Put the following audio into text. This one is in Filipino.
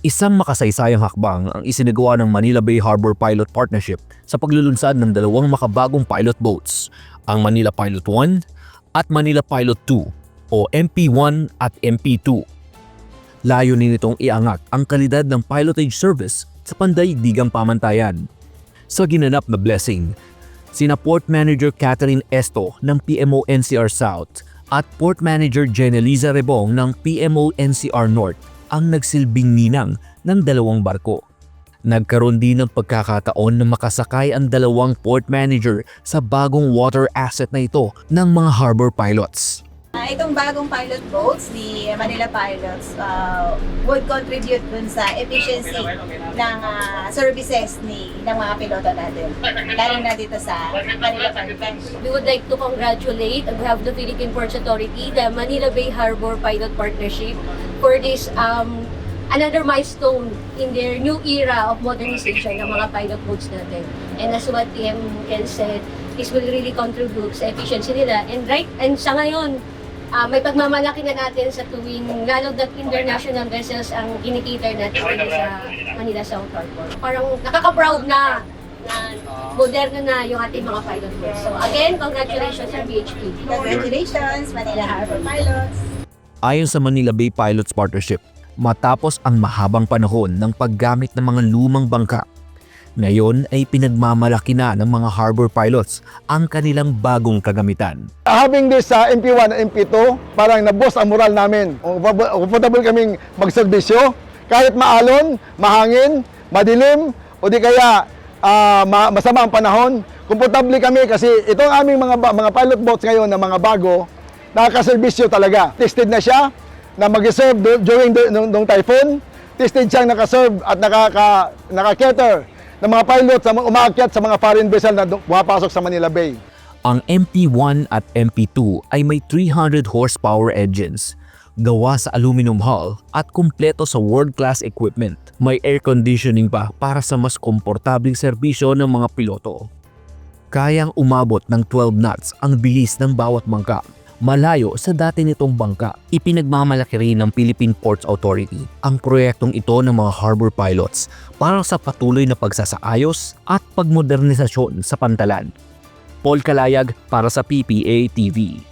Isang makasaysayang hakbang ang isinagawa ng Manila Bay Harbor Pilot Partnership sa paglulunsad ng dalawang makabagong pilot boats, ang Manila Pilot 1 at Manila Pilot 2 o MP1 at MP2. Layunin nitong iangat ang kalidad ng pilotage service sa pandaigdigang pamantayan. Sa ginanap na blessing, sina Port Manager Catherine Esto ng PMO NCR South at Port Manager Jeneliza Rebong ng PMO NCR North ang nagsilbing ninang ng dalawang barko. Nagkaroon din ng pagkakataon na makasakay ang dalawang port manager sa bagong water asset na ito ng mga harbor pilots. Itong bagong pilot boats ni Manila Pilots would contribute dun sa efficiency ng services ng mga piloto natin. Lalo na dito sa Manila Pilots. We would like to congratulate on behalf of the Philippine Ports Authority, the Manila Bay Harbor Pilot Partnership for this another milestone in their new era of modernization ng mga pilot boats natin. And as what TM Ken said, this will really contribute sa efficiency nila. And sa ngayon, may pagmamalaki na natin sa tuwing lalo na international vessels ang kinikater natin dito sa Manila South Harbor. Parang nakaka-proud na moderno na yung ating mga pilot boats. So again, congratulations sa BHP. Congratulations, Manila Harbor Pilots! Ayon sa Manila Bay Pilots Partnership, matapos ang mahabang panahon ng paggamit ng mga lumang bangka, ngayon ay pinagmamalaki na ng mga harbor pilots ang kanilang bagong kagamitan. Having this MP1 and MP2, parang naboost ang moral namin. Comfortable kaming magserbisyo, kahit maalon, mahangin, madilim, o di kaya masama ang panahon. Komportable kami kasi itong aming mga pilot boats ngayon na mga bago, nakakaserbisyo talaga. Tested na siya na mag-serve during nung typhoon. Tested siyang nakaserve at naka-cater ng mga pilots na umaakyat sa mga foreign vessel na pumapasok sa Manila Bay. Ang MP1 at MP2 ay may 300 horsepower engines, gawa sa aluminum hull at kumpleto sa world-class equipment. May air conditioning pa para sa mas komportabling serbisyo ng mga piloto. Kayang umabot ng 12 knots ang bilis ng bawat bangka, malayo sa dati nitong bangka. Ipinagmamalaki rin ng Philippine Ports Authority ang proyektong ito ng mga harbor pilots para sa patuloy na pagsasaayos at pagmodernisasyon sa pantalan. Paul Kalayag para sa PPA TV.